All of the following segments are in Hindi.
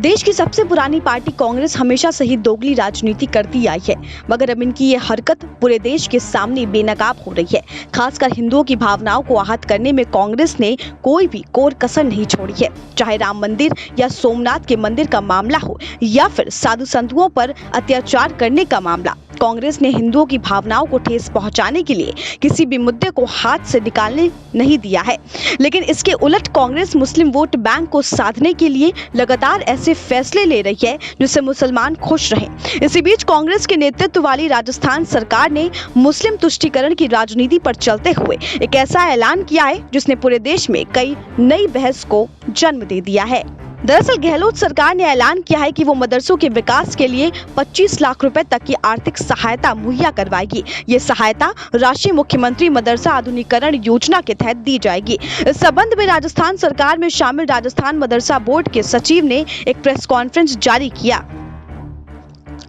देश की सबसे पुरानी पार्टी कांग्रेस हमेशा से ही दोगली राजनीति करती आई है, मगर अब इनकी ये हरकत पूरे देश के सामने बेनकाब हो रही है। खासकर हिंदुओं की भावनाओं को आहत करने में कांग्रेस ने कोई भी कोर कसर नहीं छोड़ी है। चाहे राम मंदिर या सोमनाथ के मंदिर का मामला हो या फिर साधु संतों पर अत्याचार करने का मामला, कांग्रेस ने हिंदुओं की भावनाओं को ठेस पहुंचाने के लिए किसी भी मुद्दे को हाथ से निकालने नहीं दिया है। लेकिन इसके उलट कांग्रेस मुस्लिम वोट बैंक को साधने के लिए लगातार ऐसे फैसले ले रही है जिससे मुसलमान खुश रहें। इसी बीच कांग्रेस के नेतृत्व वाली राजस्थान सरकार ने मुस्लिम तुष्टीकरण की राजनीति पर चलते हुए एक ऐसा ऐलान किया है जिसने पूरे देश में कई नई बहस को जन्म दे दिया है। दरअसल गहलोत सरकार ने ऐलान किया है कि वो मदरसों के विकास के लिए 25 लाख रुपए तक की आर्थिक सहायता मुहैया करवाएगी। ये सहायता राशि मुख्यमंत्री मदरसा आधुनिकीकरण योजना के तहत दी जाएगी। इस संबंध में राजस्थान सरकार में शामिल राजस्थान मदरसा बोर्ड के सचिव ने एक प्रेस कॉन्फ्रेंस जारी किया,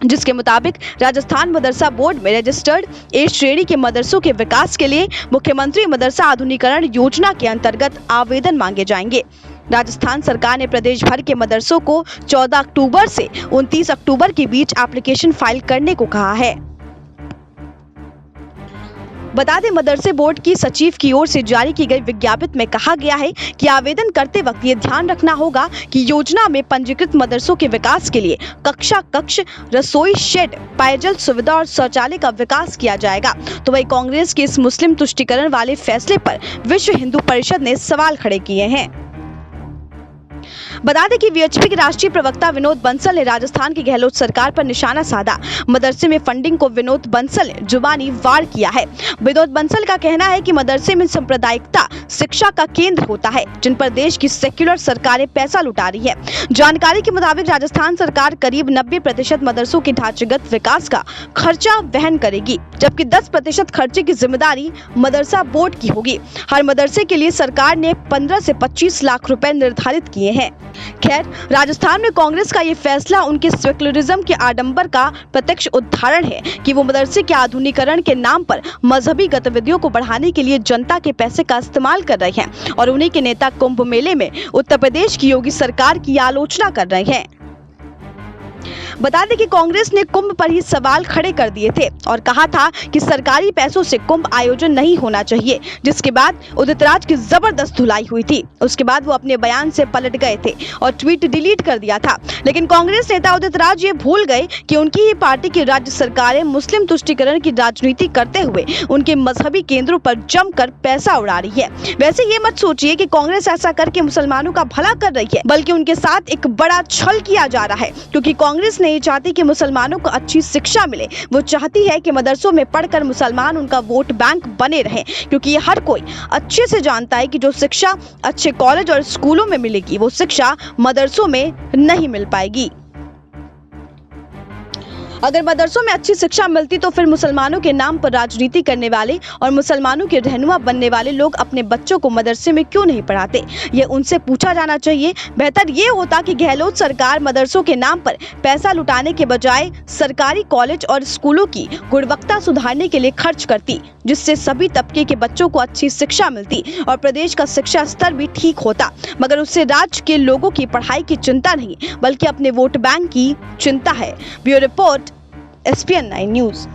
जिसके मुताबिक राजस्थान मदरसा बोर्ड में रजिस्टर्ड ए श्रेणी के मदरसों के विकास के लिए मुख्यमंत्री मदरसा आधुनिकीकरण योजना के अंतर्गत आवेदन मांगे जाएंगे। राजस्थान सरकार ने प्रदेश भर के मदरसों को 14 अक्टूबर से 29 अक्टूबर के बीच एप्लीकेशन फाइल करने को कहा है। बता दें, मदरसे बोर्ड की सचिव की ओर से जारी की गई विज्ञप्ति में कहा गया है कि आवेदन करते वक्त ये ध्यान रखना होगा कि योजना में पंजीकृत मदरसों के विकास के लिए कक्षा कक्ष, रसोई शेड, पेयजल सुविधा और शौचालय का विकास किया जाएगा। तो वही कांग्रेस के इस मुस्लिम तुष्टीकरण वाले फैसले पर विश्व हिंदू परिषद ने सवाल खड़े किए हैं। बता दें कि वीएचपी के राष्ट्रीय प्रवक्ता विनोद बंसल ने राजस्थान की गहलोत सरकार पर निशाना साधा। मदरसे में फंडिंग को विनोद बंसल ने जुबानी वार किया है। विनोद बंसल का कहना है कि मदरसे में सांप्रदायिकता शिक्षा का केंद्र होता है, जिन पर देश की सेक्युलर सरकारें पैसा लुटा रही है। जानकारी के मुताबिक राजस्थान सरकार करीब 90% मदरसों के ढांचागत विकास का खर्चा वहन करेगी, जबकि 10% खर्चे की जिम्मेदारी मदरसा बोर्ड की होगी। हर मदरसे के लिए सरकार ने 15 से 25 लाख रुपए निर्धारित किए हैं। खैर, राजस्थान में कांग्रेस का ये फैसला उनके सेक्युलरिज्म के आडंबर का प्रत्यक्ष उदाहरण है कि वो मदरसे के आधुनिकीकरण के नाम पर मजहबी गतिविधियों को बढ़ाने के लिए जनता के पैसे का इस्तेमाल कर रहे हैं और उन्हीं के नेता कुंभ मेले में उत्तर प्रदेश की योगी सरकार की आलोचना कर रहे हैं। बता दें कि कांग्रेस ने कुंभ पर ही सवाल खड़े कर दिए थे और कहा था कि सरकारी पैसों से कुंभ आयोजन नहीं होना चाहिए, जिसके बाद उदित राज की जबरदस्त धुलाई हुई थी। उसके बाद वो अपने बयान से पलट गए थे और ट्वीट डिलीट कर दिया था। लेकिन कांग्रेस नेता उदित राज ये भूल गए कि उनकी ही पार्टी की राज्य सरकारें मुस्लिम तुष्टीकरण की राजनीति करते हुए उनके मजहबी केंद्रों पर जमकर पैसा उड़ा रही है। वैसे ये मत सोचिए कि कांग्रेस ऐसा करके मुसलमानों का भला कर रही है, बल्कि उनके साथ एक बड़ा छल किया जा रहा है, क्योंकि कांग्रेस नहीं चाहती कि मुसलमानों को अच्छी शिक्षा मिले। वो चाहती है कि मदरसों में पढ़कर मुसलमान उनका वोट बैंक बने रहें, क्योंकि ये हर कोई अच्छे से जानता है कि जो शिक्षा अच्छे कॉलेज और स्कूलों में मिलेगी, वो शिक्षा मदरसों में नहीं मिल पाएगी। अगर मदरसों में अच्छी शिक्षा मिलती तो फिर मुसलमानों के नाम पर राजनीति करने वाले और मुसलमानों के रहनुमा बनने वाले लोग अपने बच्चों को मदरसे में क्यों नहीं पढ़ाते, ये उनसे पूछा जाना चाहिए। बेहतर ये होता कि गहलोत सरकार मदरसों के नाम पर पैसा लुटाने के बजाय सरकारी कॉलेज और स्कूलों की गुणवत्ता सुधारने के लिए खर्च करती, जिससे सभी तबके के बच्चों को अच्छी शिक्षा मिलती और प्रदेश का शिक्षा स्तर भी ठीक होता। मगर उससे राज्य के लोगों की पढ़ाई की चिंता नहीं, बल्कि अपने वोट बैंक की चिंता है। Bureau report, SPN9 news.